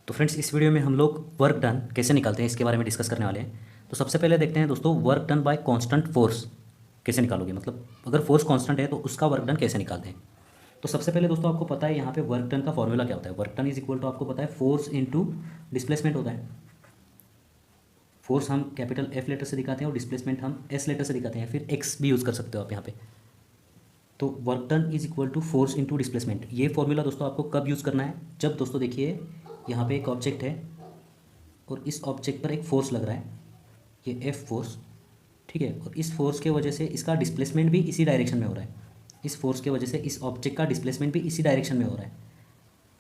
तो फ्रेंड्स, इस वीडियो में हम लोग वर्क डन कैसे निकालते हैं इसके बारे में डिस्कस करने वाले हैं। तो सबसे पहले देखते हैं दोस्तों, work done bye constant force कैसे निकालोगे, मतलब अगर फोर्स कांस्टेंट है तो उसका वर्क डन कैसे निकालते हैं। तो सबसे पहले दोस्तों आपको पता है यहाँ पे वर्क डन का फॉर्मूला क्या होता है। Work done is equal to आपको पता है फोर्स इनटू डिस्प्लेसमेंट होता है। फोर्स हम कैपिटल एफ लेटर से दिखाते हैं और डिस्प्लेसमेंट हम एस लेटर से दिखाते हैं, फिर एक्स भी यूज़ कर सकते हो आप यहाँ पे। तो work done is equal to force into displacement. ये फॉर्मूला दोस्तों आपको कब यूज़ करना है, जब दोस्तों देखिए यहाँ पे एक ऑब्जेक्ट है और इस ऑब्जेक्ट पर एक फोर्स लग रहा है, ये एफ फोर्स, ठीक है। और इस फोर्स के वजह से इसका डिस्प्लेसमेंट भी इसी डायरेक्शन में हो रहा है। इस फोर्स के वजह से इस ऑब्जेक्ट का डिस्प्लेसमेंट भी इसी डायरेक्शन में हो रहा है।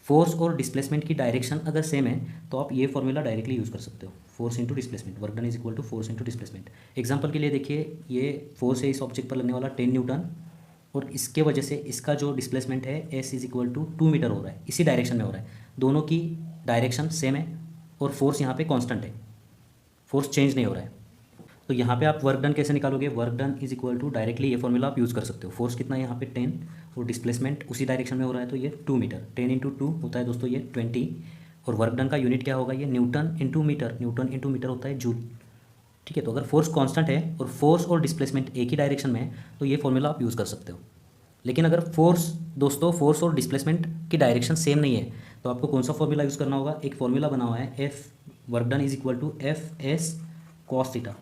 फोर्स और डिस्प्लेसमेंट की डायरेक्शन अगर सेम है तो आप ये फॉर्मूला डायरेक्टली यूज़ कर सकते हो, force into displacement. Work done is equal to force into displacement. Example के लिए देखिए, ये फोर्स है इस ऑब्जेक्ट पर लगने वाला 10 न्यूटन, और इसके वजह से इसका जो डिस्प्लेसमेंट है S is equal to 2 metre हो रहा है, इसी डायरेक्शन में हो रहा है। दोनों की डायरेक्शन सेम है और फोर्स यहाँ पे कांस्टेंट है, फोर्स चेंज नहीं हो रहा है। तो यहाँ पे आप वर्क डन कैसे निकालोगे, work done is equal to directly ये फॉर्मूला आप यूज़ कर सकते हो। फोर्स कितना है यहाँ पे 10 और डिस्प्लेसमेंट उसी डायरेक्शन में हो रहा है, तो ये 2 मीटर। 10 इंटू 2 होता है दोस्तों ये 20, और वर्क डन का यूनिट क्या होगा, ये newton into metre. Newton into metre होता है जूल, ठीक है। तो अगर फोर्स कांस्टेंट है और फोर्स और डिस्प्लेसमेंट एक ही डायरेक्शन में है तो ये फॉर्मूला आप यूज़ कर सकते हो। लेकिन अगर फोर्स दोस्तों, फोर्स और डिस्प्लेसमेंट की डायरेक्शन सेम नहीं है तो आपको कौन सा फॉर्मूला यूज़ करना होगा। एक फॉर्मूला बना हुआ है F, work done is equal to F S cos theta,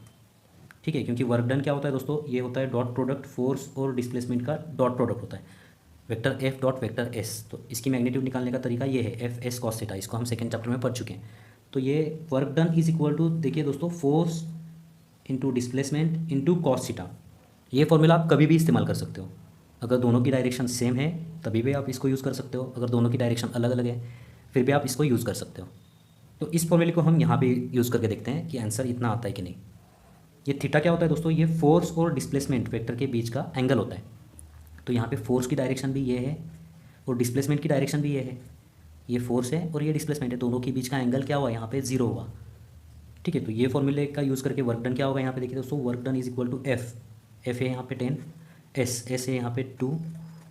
ठीक है। क्योंकि वर्क डन क्या होता है दोस्तों, ये होता है डॉट प्रोडक्ट, फोर्स और डिस्प्लेसमेंट का डॉट प्रोडक्ट होता है, vector F dot vector S. तो इसकी मैग्नीट्यूड निकालने का तरीका ये है एफ एस कॉस थीटा। इसको हम सेकंड चैप्टर में पढ़ चुके हैं। तो ये work done is equal to, देखिए दोस्तों, force into displacement into cos theta. ये फॉर्मूला आप कभी भी इस्तेमाल कर सकते हो। अगर दोनों की डायरेक्शन सेम है तभी भी आप इसको यूज़ कर सकते हो, अगर दोनों की डायरेक्शन अलग अलग है फिर भी आप इसको यूज़ कर सकते हो। तो इस फॉर्मूले को हम यहाँ पे यूज़ करके देखते हैं कि आंसर इतना आता है कि नहीं। ये थीटा क्या होता है दोस्तों, ये फोर्स और डिस्प्लेसमेंट वेक्टर के बीच का एंगल होता है। तो यहाँ पे फोर्स की डायरेक्शन भी ये है और डिस्प्लेसमेंट की डायरेक्शन भी ये है। ये फोर्स है और ये डिस्प्लेसमेंट है, दोनों के बीच का एंगल क्या हुआ, यहाँ पे 0 हुआ, ठीक है। तो ये फॉर्मूले का यूज़ करके वर्क डन क्या होगा, यहाँ पे देखिए दोस्तों, work done is equal to F, F है यहाँ पे 10, एस है यहाँ पे 2,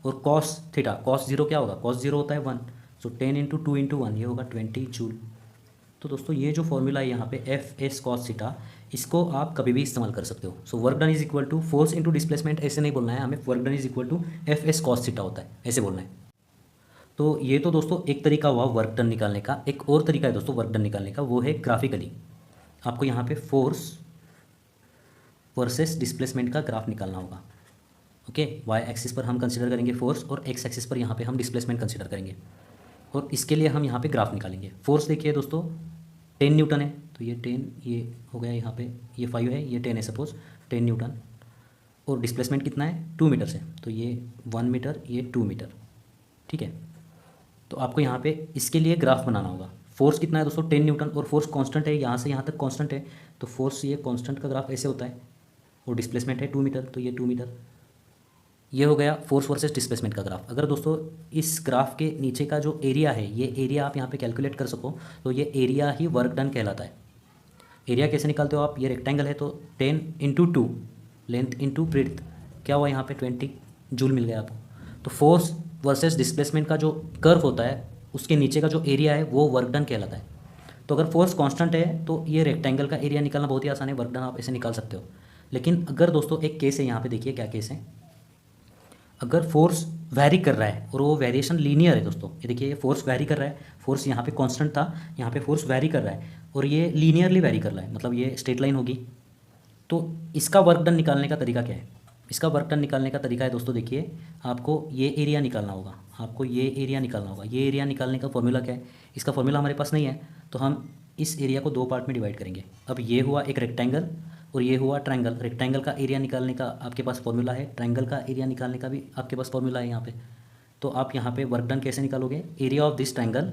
और कॉस थीटा, कॉस 0 क्या होगा, कॉस 0 होता है 1, सो 10 इंटू 2 इंटू 1 ये होगा 20 जूल। तो दोस्तों ये जो फॉर्मूला है यहाँ पे एफ एस कॉस थीटा, इसको आप कभी भी इस्तेमाल कर सकते हो। So work done is equal to force into displacement ऐसे नहीं बोलना है हमें, work done is equal to F S cos theta होता है, ऐसे बोलना है। तो ये तो दोस्तों एक तरीका हुआ वर्क डन निकालने का। एक और तरीका है दोस्तों वर्क डन निकालने का, वो है ग्राफिकली। आपको यहाँ पे फोर्स वर्सेस डिस्प्लेसमेंट का ग्राफ निकालना होगा, ओके। वाई एक्सिस पर हम कंसिडर करेंगे फोर्स और एक्स एक्सिस पर यहाँ पे हम डिस्प्लेसमेंट कंसिडर करेंगे, और इसके लिए हम यहाँ पे ग्राफ निकालेंगे। फोर्स देखिए दोस्तों 10 न्यूटन है, तो ये 10 ये हो गया यहाँ पे, ये 5 है, ये 10 है सपोज, 10 न्यूटन। और डिस्प्लेसमेंट कितना है 2 मीटर से, तो ये 1 मीटर, ये 2 मीटर, ठीक है। तो आपको यहाँ पे इसके लिए ग्राफ बनाना होगा। फोर्स कितना है दोस्तों 10 न्यूटन, और फोर्स कांस्टेंट है, यहाँ से यहाँ तक कांस्टेंट है, तो फोर्स ये कांस्टेंट का ग्राफ ऐसे होता है, और डिस्प्लेसमेंट है 2 मीटर, तो ये 2 मीटर। ये हो गया फोर्स वर्सेस डिस्प्लेसमेंट का ग्राफ। अगर दोस्तों इस ग्राफ के नीचे का जो एरिया है, ये एरिया आप यहाँ पे कैलकुलेट कर सको तो ये एरिया ही वर्क डन कहलाता है। एरिया कैसे निकालते हो आप, ये रेक्टेंगल है तो 10 इंटू 2 लेंथ इंटू ब्रेड्थ, क्या हुआ यहाँ पे 20 जूल मिल गया आपको। तो फोर्स वर्सेस डिस्प्लेसमेंट का जो कर्व होता है उसके नीचे का जो एरिया है वो वर्क डन कहलाता है। तो अगर फोर्स कांस्टेंट है तो ये रेक्टेंगल का एरिया निकालना बहुत ही आसान है, वर्क डन आप ऐसे निकाल सकते हो। लेकिन अगर दोस्तों एक केस है, यहाँ पे देखिए क्या केस है, अगर फोर्स वैरी कर रहा है और वो वेरिएशन लीनियर है दोस्तों, ये देखिए ये फोर्स वैरी कर रहा है, फोर्स यहाँ पे कांस्टेंट था, यहाँ पे फोर्स वैरी कर रहा है और ये लीनियरली वैरी कर रहा है, मतलब ये स्ट्रेट लाइन होगी। तो इसका वर्क डन निकालने का तरीका क्या है, इसका वर्क डन निकालने का तरीका है दोस्तों, देखिए आपको ये एरिया निकालना होगा, आपको ये एरिया निकालना होगा। ये एरिया निकालने का फॉर्मूला क्या है, इसका फॉर्मूला हमारे पास नहीं है, तो हम इस एरिया को 2 पार्ट में डिवाइड करेंगे। अब ये हुआ एक रेक्टेंगल और ये हुआ ट्रायंगल। रेक्टेंगल का एरिया निकालने का आपके पास फॉर्मूला है, ट्रायंगल का एरिया निकालने का भी आपके पास फॉर्मूला है यहाँ पे। तो आप यहाँ पे वर्क डन कैसे निकालोगे, area of this triangle,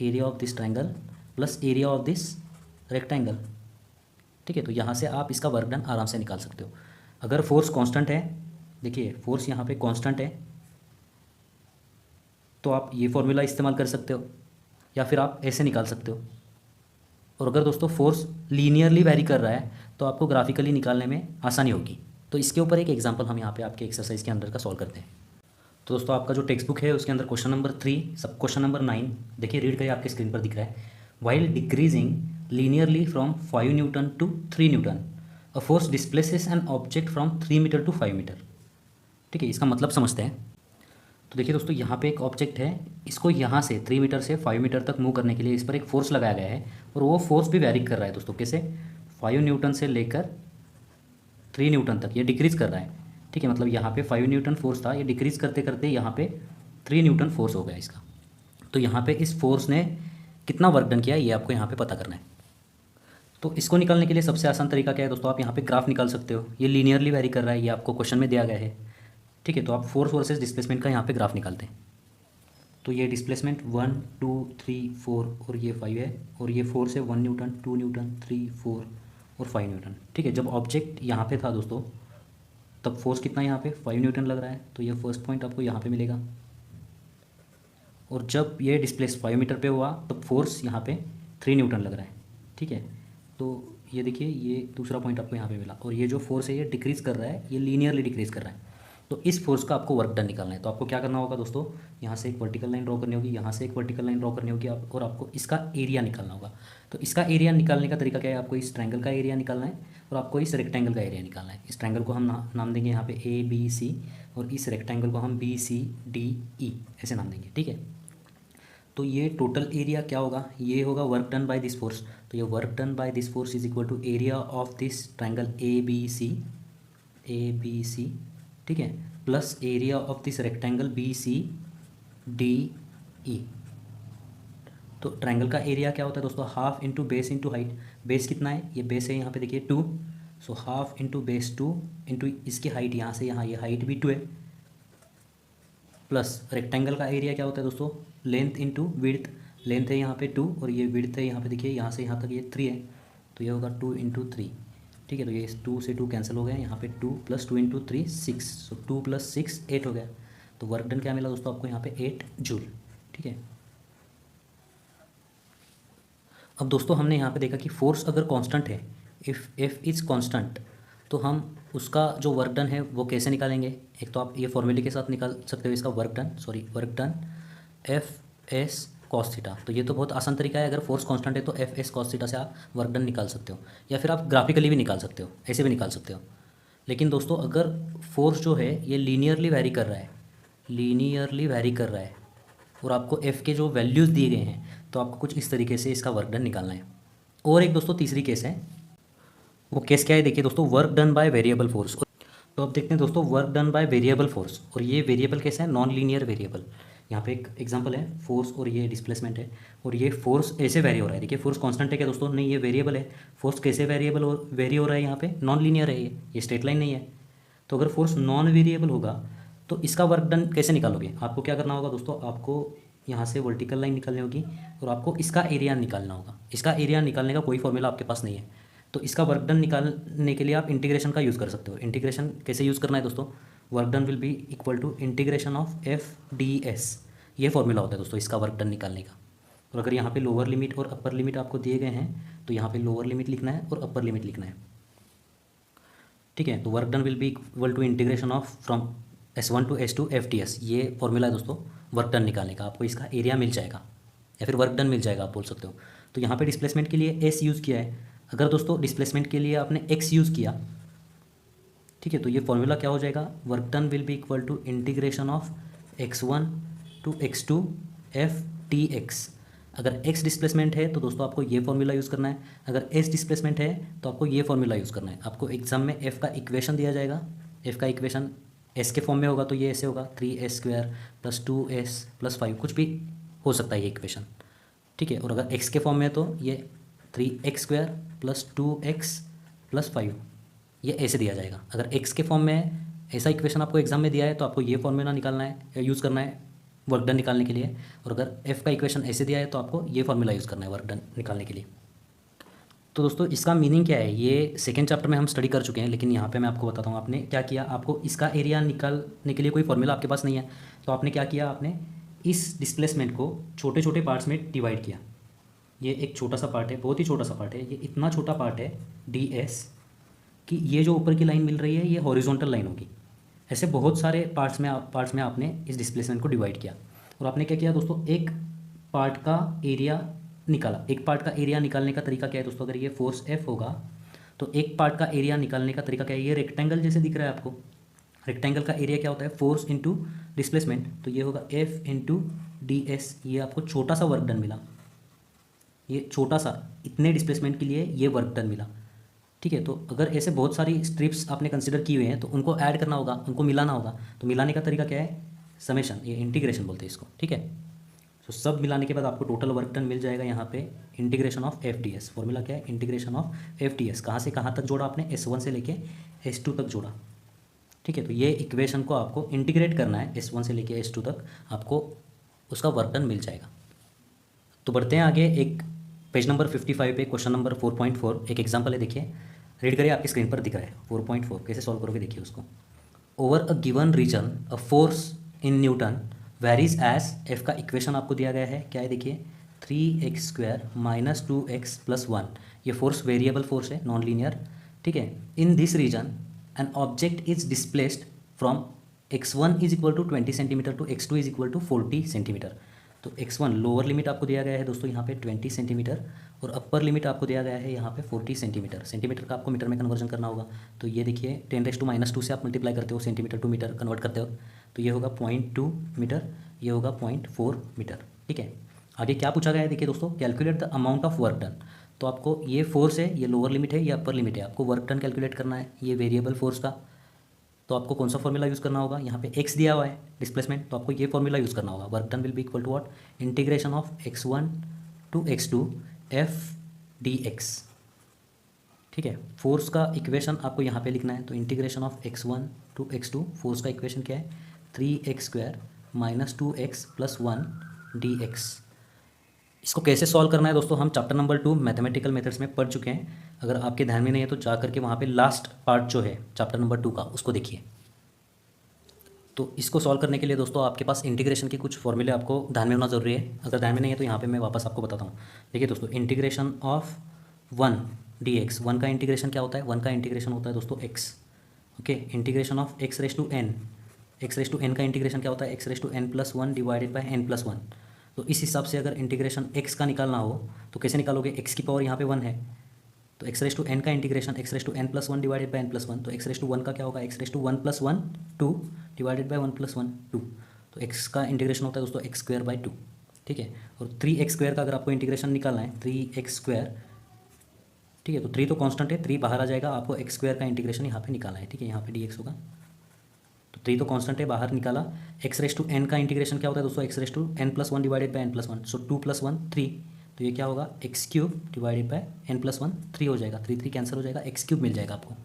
area of this triangle plus area of this rectangle, ठीक है। तो यहाँ से आप इसका वर्क डन आराम से निकाल सकते हो। अगर फोर्स कांस्टेंट है, देखिए फोर्स यहाँ पे कांस्टेंट है, तो आप ये फॉर्मूला इस्तेमाल कर सकते हो या फिर आप ऐसे निकाल सकते हो। और अगर दोस्तों फोर्स लीनियरली वैरी कर रहा है तो आपको ग्राफिकली निकालने में आसानी होगी। तो इसके ऊपर एक एग्जांपल हम यहाँ पे आपके एक्सरसाइज के अंदर का सॉल्व करते हैं। तो दोस्तों आपका जो टेक्स्ट बुक है उसके अंदर क्वेश्चन नंबर 3 सब क्वेश्चन नंबर 9 देखिए रीड करिए, आपके स्क्रीन पर दिख रहा है। while decreasing linearly from 5 Newton to 3 Newton. A force displaces an object from 3 metre to 5 metre. ठीक है, इसका मतलब समझते हैं. तो देखिए दोस्तों, यहाँ पे एक ऑब्जेक्ट है, इसको यहाँ से 3 मीटर से 5 मीटर तक मूव करने के लिए इस पर एक फोर्स लगाया गया है, और वो फोर्स भी वैरी कर रहा है दोस्तों. कैसे? 5 न्यूटन से लेकर 3 न्यूटन तक ये डिक्रीज़ कर रहा है. ठीक है, मतलब यहाँ पे 5 न्यूटन फोर्स था, ये डिक्रीज़ करते करते यहाँ पे 3 न्यूटन फोर्स हो गया इसका. तो यहाँ पे इस फोर्स ने कितना वर्क डन किया ये आपको यहाँ पे पता करना है. तो इसको निकालने के लिए सबसे आसान तरीका क्या है दोस्तों, आप यहाँ पे ग्राफ निकाल सकते हो. ये लीनियरली वैरी कर रहा है, ये आपको क्वेश्चन में दिया गया है. ठीक है, तो आप फोर्स वर्सेस डिस्प्लेसमेंट का यहाँ पे ग्राफ निकालते हैं. तो ये डिस्प्लेसमेंट 1 2 3 4 और ये 5 है, और ये फोर्स है 1 न्यूटन 2 न्यूटन 3 4 और 5 न्यूटन. ठीक है, जब ऑब्जेक्ट यहाँ पे था दोस्तों तब फोर्स कितना यहाँ पे 5 न्यूटन लग रहा है, तो ये फर्स्ट पॉइंट आपको यहाँ पे मिलेगा. और जब ये डिस्प्लेस 5 मीटर पे हुआ तब फोर्स यहाँ पे 3 न्यूटन लग रहा है. ठीक है, तो ये देखिए ये दूसरा पॉइंट आपको यहाँ पे मिला, और ये जो फोर्स है ये डिक्रीज़ कर रहा है, ये लीनियरली डिक्रीज़ कर रहा है. तो इस फोर्स का आपको वर्क डन निकालना है. तो आपको क्या करना होगा दोस्तों, यहाँ से एक वर्टिकल लाइन ड्रॉ करनी होगी, यहाँ से एक वर्टिकल लाइन ड्रॉ करनी होगी, और आपको इसका एरिया निकालना होगा. तो इसका एरिया निकालने का तरीका क्या है, आपको इस ट्रायंगल का एरिया निकालना है और आपको इस रेक्टेंगल का एरिया निकालना है. इस ट्रायंगल को हम नाम देंगे यहाँ पे ABC, और इस रेक्टेंगल को हम BCDE ऐसे नाम देंगे. ठीक है, तो ये टोटल एरिया क्या होगा, ये होगा work done by this force. तो ये work done by this force is equal to area of this triangle ABC. ठीक है, plus area of this rectangle BCDE. तो ट्रायंगल का एरिया क्या होता है दोस्तों, half into base into height. Base कितना है, ये बेस है यहाँ पे देखिए 2, so half into base 2 into इसकी हाइट यहाँ से यहाँ, ये हाइट भी 2 है, प्लस रेक्टेंगल का एरिया क्या होता है दोस्तों, लेंथ इंटू विड्थ. लेंथ है यहाँ पे 2 और ये विड्थ है यहाँ पे देखिए यहाँ से यहाँ तक ये 3 है, तो ये होगा 2 इंटू 3. ठीक है, तो ये 2 से 2 कैंसिल हो गया, यहाँ पे 2 प्लस 2 इंटू 3 6, सो 2 प्लस 6 8 हो गया. तो वर्क डन क्या मिला दोस्तों आपको यहाँ पे 8 जूल. ठीक है, अब दोस्तों हमने यहाँ पे देखा कि फोर्स अगर कांस्टेंट है, इफ़ एफ इज़ कांस्टेंट, तो हम उसका जो वर्क डन है वो कैसे निकालेंगे. एक तो आप ये फॉर्मूले के साथ निकाल सकते हो इसका work done FS cos theta. तो ये तो बहुत आसान तरीका है, अगर फोर्स कांस्टेंट है तो FS cos थीटा से आप वर्क डन निकाल सकते हो, या फिर आप ग्राफिकली भी निकाल सकते हो, ऐसे भी निकाल सकते हो. लेकिन दोस्तों अगर फोर्स जो है ये लीनियरली वैरी कर रहा है और आपको F के जो वैल्यूज़ दिए गए हैं, तो आपको कुछ इस तरीके से इसका वर्क डन निकालना है. और एक दोस्तों तीसरी केस है, वो केस क्या है देखिए दोस्तों, work done by variable force. तो अब देखते हैं दोस्तों work done by variable force, और ये वेरिएबल कैसा है, नॉन लीनियर वेरिएबल. यहाँ पे एक एग्जांपल है, फोर्स और ये डिस्प्लेसमेंट है, और ये फोर्स ऐसे वेरी हो रहा है. देखिए फोर्स कांस्टेंट है क्या दोस्तों, नहीं, ये वेरिएबल है. फोर्स कैसे वेरी हो रहा है, यहाँ पे नॉन लीनियर है, ये स्ट्रेट लाइन नहीं है. तो अगर फोर्स नॉन वेरिएबल होगा तो इसका वर्क डन कैसे निकालोगे, आपको क्या करना होगा दोस्तों, आपको यहाँ से वर्टिकल लाइन निकालनी होगी और आपको इसका एरिया निकालना होगा. इसका एरिया निकालने का कोई फॉर्मूला आपके पास नहीं है, तो इसका वर्क डन निकालने के लिए आप इंटीग्रेशन का यूज़ कर सकते हो. इंटीग्रेशन कैसे यूज़ करना है दोस्तों, work done will be equal to integration of FDS. ये फॉर्मूला होता है दोस्तों इसका वर्क डन निकालने का. और अगर यहाँ पे लोअर लिमिट और अपर लिमिट आपको दिए गए हैं तो यहाँ पे लोअर लिमिट लिखना है और अपर लिमिट लिखना है. ठीक है, तो work done will be equal to integration of from S1 to S2 FDS. ये फॉर्मूला है दोस्तों वर्क डन निकालने का. आपको इसका एरिया मिल जाएगा या फिर वर्क डन मिल जाएगा, आप बोल सकते हो. तो यहाँ पे डिस्प्लेसमेंट के लिए S यूज़ किया है. अगर दोस्तों डिस्प्लेसमेंट के लिए आपने X यूज़ किया, ठीक है, तो ये फॉर्मूला क्या हो जाएगा, work done will be equal to integration of x1 to x2 FTX. अगर x डिस्प्लेसमेंट है तो दोस्तों आपको ये फॉर्मूला यूज़ करना है, अगर s डिस्प्लेसमेंट है तो आपको ये फॉर्मूला यूज़ करना है. आपको एग्जाम में f का इक्वेशन दिया जाएगा, f का इक्वेशन s के फॉर्म में होगा तो ये ऐसे होगा 3s² + 2s + 5, कुछ भी हो सकता है ये इक्वेशन. ठीक है, और अगर x के फॉर्म में है तो ये 3x² + 2x + 5, ये ऐसे दिया जाएगा. अगर x के फॉर्म में है, ऐसा इक्वेशन आपको एग्जाम में दिया है तो आपको ये फॉर्मूला निकालना है, यूज़ करना है वर्क डन निकालने के लिए. और अगर f का इक्वेशन ऐसे दिया है तो आपको ये फॉर्मूला यूज़ करना है वर्क डन निकालने के लिए. तो दोस्तों इसका मीनिंग क्या है, ये सेकंड चैप्टर में हम स्टडी कर चुके हैं, लेकिन यहाँ पे मैं आपको बताता हूँ आपने क्या किया. आपको इसका एरिया निकालने के लिए कोई फॉर्मूला आपके पास नहीं है, तो आपने क्या किया, आपने इस डिस्प्लेसमेंट को छोटे छोटे पार्ट्स में डिवाइड किया. ये एक छोटा सा पार्ट है, बहुत ही छोटा सा पार्ट है, ये इतना छोटा पार्ट है DS कि ये जो ऊपर की लाइन मिल रही है ये हॉरिजॉन्टल लाइन होगी. ऐसे बहुत सारे पार्ट्स में आपने इस डिस्प्लेसमेंट को डिवाइड किया. और आपने क्या किया दोस्तों, एक पार्ट का एरिया निकाला, एक पार्ट का एरिया निकालने का तरीका क्या है दोस्तों, अगर ये फोर्स F होगा तो एक पार्ट का एरिया निकालने का तरीका क्या है, ये रेक्टेंगल जैसे दिख रहा है आपको, रेक्टेंगल का एरिया क्या होता है, फोर्स इंटू डिस्प्लेसमेंट, तो ये होगा F इंटू DS। ये आपको छोटा सा वर्क डन मिला, ये छोटा सा इतने डिस्प्लेसमेंट के लिए ये वर्क डन मिला, ठीक है। तो अगर ऐसे बहुत सारी स्ट्रिप्स आपने कंसिडर की हुई हैं तो उनको ऐड करना होगा, उनको मिलाना होगा, तो मिलाने का तरीका क्या है, समेशन, ये इंटीग्रेशन बोलते हैं इसको, ठीक है। तो सब मिलाने के बाद आपको टोटल वर्क डन मिल जाएगा यहाँ पे इंटीग्रेशन ऑफ FDS। फॉर्मूला क्या है, इंटीग्रेशन ऑफ FDS। कहाँ से कहाँ तक जोड़ा आपने, S1 से लेके S2 तक जोड़ा, ठीक है। तो ये इक्वेशन को आपको इंटीग्रेट करना है, S1 से लेके S2 तक, आपको उसका वर्क डन मिल जाएगा। तो बढ़ते हैं आगे, एक पेज नंबर 55 पे क्वेश्चन नंबर 4.4 एक एग्जाम्पल है, देखिए, रीड करिए, आपकी स्क्रीन पर दिख रहा है 4.4, कैसे सॉल्व करोगे देखिए उसको। Over a given region a force in newton varies as, F का इक्वेशन आपको दिया गया है, क्या है देखिए, 3x² माइनस 2x प्लस 1। ये फोर्स वेरिएबल फोर्स है, नॉन लीनियर, ठीक है। In this region an object is displaced from x1 is equal to 20 centimetre to x2 is equal to 40 centimetre. तो x1 लोअर लिमिट आपको दिया गया है दोस्तों यहाँ पे 20 सेंटीमीटर, और अपर लिमिट आपको दिया गया है यहाँ पे 40 सेंटीमीटर। सेंटीमीटर का आपको मीटर में कन्वर्जन करना होगा, तो ये देखिए 10⁻² से आप मल्टीप्लाई करते हो, सेंटीमीटर टू मीटर कन्वर्ट करते हो, तो ये होगा 0.2 मीटर, ये होगा 0.4 मीटर, ठीक है। आगे क्या पूछा गया है देखिए दोस्तों, calculate the amount of work done. तो आपको ये फोर्स है, ये लोअर लिमिट है, ये अपर लिमिट है, आपको वर्क डन कैलकुलेट करना है, ये वेरिएबल फोर्स का। तो आपको कौन सा फॉर्मूला यूज़ करना होगा, यहाँ पे x दिया हुआ है डिस्प्लेसमेंट, तो आपको ये फॉर्मूला यूज़ करना होगा, work done will be equal to what, integration of x1 to x2 FDX, ठीक है। फोर्स का इक्वेशन आपको यहाँ पे लिखना है, तो integration of x1 to x2, force का इक्वेशन क्या है, 3x² minus 2x plus 1 dx। इसको कैसे सॉल्व करना है दोस्तों, हम चैप्टर नंबर 2 मैथमेटिकल मेथड्स में पढ़ चुके हैं। अगर आपके ध्यान में नहीं है तो जा करके वहाँ पे लास्ट पार्ट जो है चैप्टर नंबर 2 का, उसको देखिए। तो इसको सॉल्व करने के लिए दोस्तों आपके पास इंटीग्रेशन के कुछ फॉर्मूले आपको ध्यान में होना ज़रूरी है। अगर ध्यान में नहीं है तो यहाँ पे मैं वापस आपको बताता हूँ। देखिए दोस्तों, इंटीग्रेशन ऑफ 1 dx, 1 का इंटीग्रेशन क्या होता है, 1 का इंटीग्रेशन होता है दोस्तों x, okay. Integration of x raise to n, x raise to n का इंटीग्रेशन क्या होता है, x raise to n plus 1 divided by n plus 1। तो इस हिसाब से अगर इंटीग्रेशन x का निकालना हो तो कैसे निकालोगे, x की पावर यहाँ पे 1 है, तो x रेज टू n का integration x raise to n plus 1 divided by n plus 1, तो x रेज टू 1 का क्या होगा, x raise to 1 plus 1 2 divided by 1 plus 1 2। तो x का इंटीग्रेशन होता है दोस्तों x² बाई 2, ठीक है। और 3x² का अगर आपको इंटीग्रेशन निकालना है, 3x², ठीक है, तो 3 तो कांस्टेंट है, 3 बाहर आ जाएगा, आपको x² का इंटीग्रेशन यहाँ पे निकालना है, ठीक है। यहाँ पे dx होगा, तो 3 तो कांस्टेंट है, बाहर निकाला। x रेज टू n का इंटीग्रेशन क्या होता है दोस्तों, x raise to n plus 1 divided by n plus 1, so 2 plus 1 3, तो ये क्या होगा, x³ divided by n plus 1 3 हो जाएगा, 3 3 कैंसिल हो जाएगा, x³ मिल जाएगा आपको,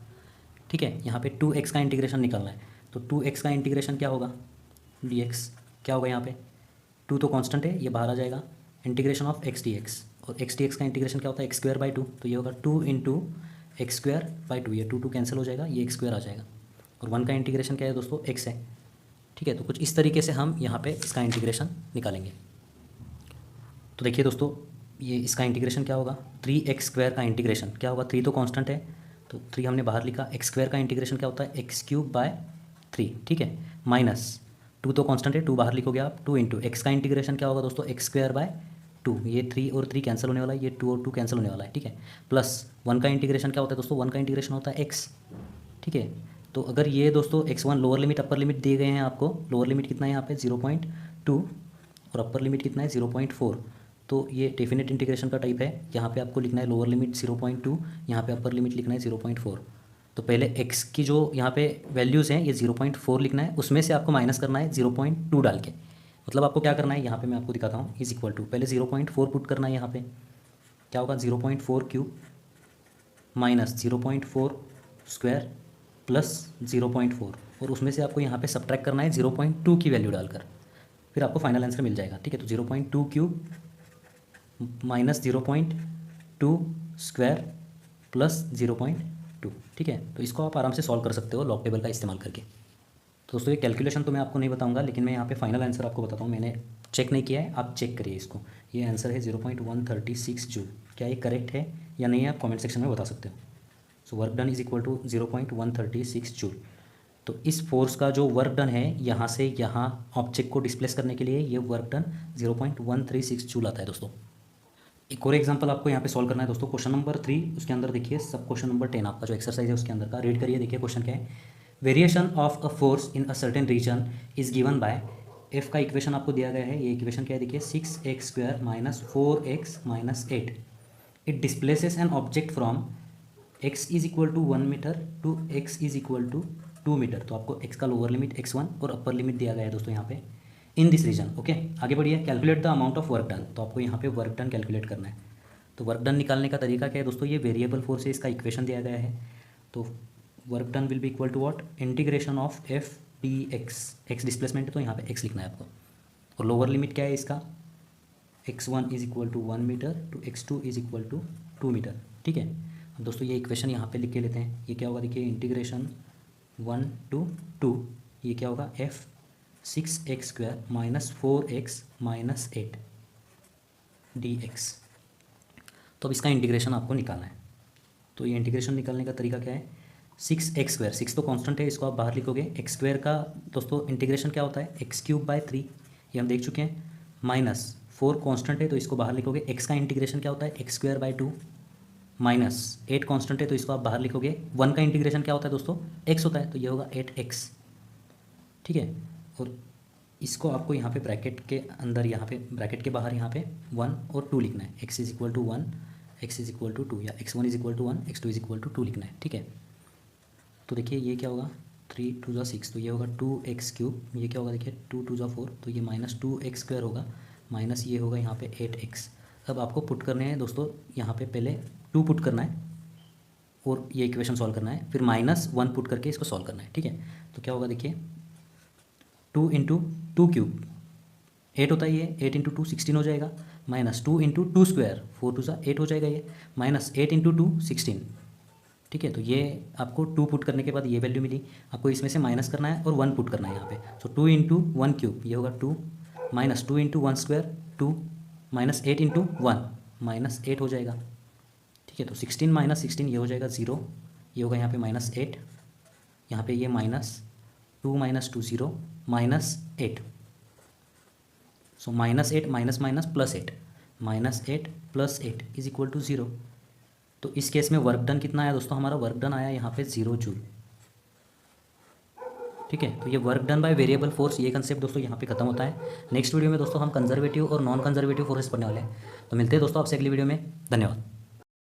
ठीक है। यहाँ पे 2x का इंटीग्रेशन निकालना है, तो 2x का इंटीग्रेशन क्या होगा, dx क्या होगा, यहाँ पे 2 तो कांस्टेंट है, ये बाहर आ जाएगा, इंटीग्रेशन ऑफ x dx, और x dx का इंटीग्रेशन क्या होता है, x² बाई 2, तो ये होगा 2 इंटू x² बाई 2, ये 2 2 कैंसिल हो जाएगा, ये x² आ जाएगा। और 1 का इंटीग्रेशन क्या है दोस्तों, x है, ठीक है। तो कुछ इस तरीके से हम यहाँ पे इसका इंटीग्रेशन निकालेंगे। तो देखिए दोस्तों, ये इसका इंटीग्रेशन क्या होगा, 3x² का इंटीग्रेशन क्या होगा, 3 तो कांस्टेंट है, तो 3 हमने बाहर लिखा, x² का इंटीग्रेशन क्या होता है, x³ बाय 3, ठीक है, माइनस 2 तो कांस्टेंट है, 2 बाहर लिखोगे आप, 2 इंटू x का इंटीग्रेशन क्या होगा दोस्तों, x² बाय 2, ये 3 और 3 कैंसिल होने वाला है, ये 2 और 2 कैंसिल होने वाला है, ठीक है। प्लस 1 का इंटीग्रेशन क्या होता है दोस्तों, 1 का इंटीग्रेशन होता है x, ठीक है। तो अगर ये दोस्तों x1 lower limit upper limit दिए गए हैं आपको, लोअर लिमिट कितना है यहाँ पे 0.2 और अपर लिमिट कितना है 0.4, तो ये डेफिनेट इंटीग्रेशन का टाइप है। यहाँ पे आपको लिखना है लोअर लिमिट 0.2, यहाँ पे अपर लिमिट लिखना है 0.4। तो पहले x की जो यहाँ पे वैल्यूज़ हैं ये 0.4 लिखना है, उसमें से आपको माइनस करना है 0.2 डाल के। मतलब आपको क्या करना है, यहाँ पे मैं आपको दिखाता हूँ, इज इक्वल टू पहले 0.4 पुट करना है, यहाँ पे क्या होगा 0.4³ माइनस 0.4 स्क्वायर प्लस 0.4, और उसमें से आपको यहाँ पे सब्ट्रैक्ट करना है 0.2 की वैल्यू डालकर, फिर आपको फाइनल आंसर मिल जाएगा, ठीक है। तो 0.2³ माइनस 0.2 स्क्वायर प्लस 0.2, ठीक है। तो इसको आप आराम से सॉल्व कर सकते हो लॉग टेबल का इस्तेमाल करके। तो दोस्तों ये कैलकुलेशन तो मैं आपको नहीं बताऊंगा, लेकिन मैं यहाँ पे फाइनल आंसर आपको बताता हूँ, मैंने चेक नहीं किया है, आप चेक करिए इसको। ये आंसर है 0.136 जूल। क्या ये करेक्ट है या नहीं है, आप कमेंट सेक्शन में बता सकते हो। So work done is equal to 0.136 joule. तो इस फोर्स का जो वर्क डन है यहाँ से यहाँ ऑब्जेक्ट को डिस्प्लेस करने के लिए, ये वर्क डन 0.136 जूल आता है दोस्तों। एक और एग्जांपल आपको यहाँ पे सॉल्व करना है दोस्तों, क्वेश्चन नंबर 3, उसके अंदर देखिए सब क्वेश्चन नंबर 10 आपका जो एक्सरसाइज है उसके अंदर का रीड करिए। देखिए क्वेश्चन क्या है, variation of a force in a certain region is given by, F का इक्वेशन आपको दिया गया है। ये इक्वेशन क्या है देखिए, 6x² minus 4x minus 8। It displaces an object from x is equal to 1 metre to x is equal to 2 metre. तो आपको x का लोअर लिमिट x1 और अपर लिमिट दिया गया है दोस्तों यहाँ पे इन दिस रीजन। ओके, आगे बढ़िए, calculate the amount of work done. तो आपको यहाँ पे वर्क डन कैलकुलेट करना है। तो वर्क डन निकालने का तरीका क्या है दोस्तों, ये वेरिएबल फोर्स है, इसका इक्वेशन दिया गया है। तो work done will be equal to what, integration of F D X. X displacement है तो यहाँ पे एक्स लिखना है आपको। और लोअर लिमिट क्या है इसका, x1 is equal to 1 metre to x2 is equal to 2 metre. ठीक है, अब दोस्तों ये इक्वेशन यहाँ पे लिख के लेते हैं। ये क्या होगा देखिए, इंटीग्रेशन 1 टू 2, ये क्या होगा, f 6x² minus 4x minus 8 dx। तो अब इसका इंटीग्रेशन आपको निकालना है। तो ये इंटीग्रेशन निकालने का तरीका क्या है, 6x², 6 तो कांस्टेंट है, इसको आप बाहर लिखोगे। x² का दोस्तों इंटीग्रेशन क्या होता है, x³/3, ये हम देख चुके हैं। माइनस 4 कांस्टेंट है तो इसको बाहर लिखोगे। x का इंटीग्रेशन क्या होता है, x²/2। माइनस 8 कांस्टेंट है तो इसको आप बाहर लिखोगे। 1 का इंटीग्रेशन क्या होता है दोस्तों, x होता है, तो ये होगा 8x। ठीक है, और इसको आपको यहाँ पे ब्रैकेट के अंदर, यहाँ पे ब्रैकेट के बाहर यहाँ पे 1 और 2 लिखना है। x is equal to 1, x is equal to 2, या x1 is equal to 1, x2 is equal to 2 लिखना है। ठीक है, तो देखिए ये क्या होगा, 3 2 6, तो ये होगा 2x³। ये क्या होगा देखिए, 2 2 4, तो ये माइनस 2x² होगा, माइनस ये होगा यहाँ पे 8x। अब आपको पुट करने हैं दोस्तों, यहाँ पे पहले 2 पुट करना है और ये इक्वेशन सॉल्व करना है, फिर -1 पुट करके इसको सॉल्व करना है। ठीक है, तो क्या होगा देखिए, 2 इंटू 2³ 8 होता है, ये 8 इंटू 2 16 हो जाएगा, माइनस 2 इंटू 2² 4 2 8 हो जाएगा ये, माइनस 8 इंटू 2 16। ठीक है, तो ये आपको 2 पुट करने के बाद ये वैल्यू मिली, आपको इसमें से माइनस करना है और 1 पुट करना है यहाँ पे। सो 2 इंटू 1³ ये होगा 2, minus 2 into 1² 2, minus 8 into 1 minus 8 हो जाएगा। ठीक है, तो 16 माइनस 16 ये हो जाएगा 0, ये होगा यहाँ पे -8, यहाँ पे ये -2 माइनस 2 0 -8। सो -8 minus minus +8, -8 + 8 is equal to 0। तो इस केस में वर्क डन कितना आया दोस्तों, हमारा वर्क डन आया यहाँ पे 0 जूल। ठीक है, तो ये work done by variable force, ये कंसेप्ट दोस्तों यहाँ पे खत्म होता है। नेक्स्ट वीडियो में दोस्तों हम कंजर्वेटिव और नॉन कंजर्वेटिव फोर्सेस पढ़ने वाले हैं। तो मिलते हैं दोस्तों आपसे अगली वीडियो में, धन्यवाद।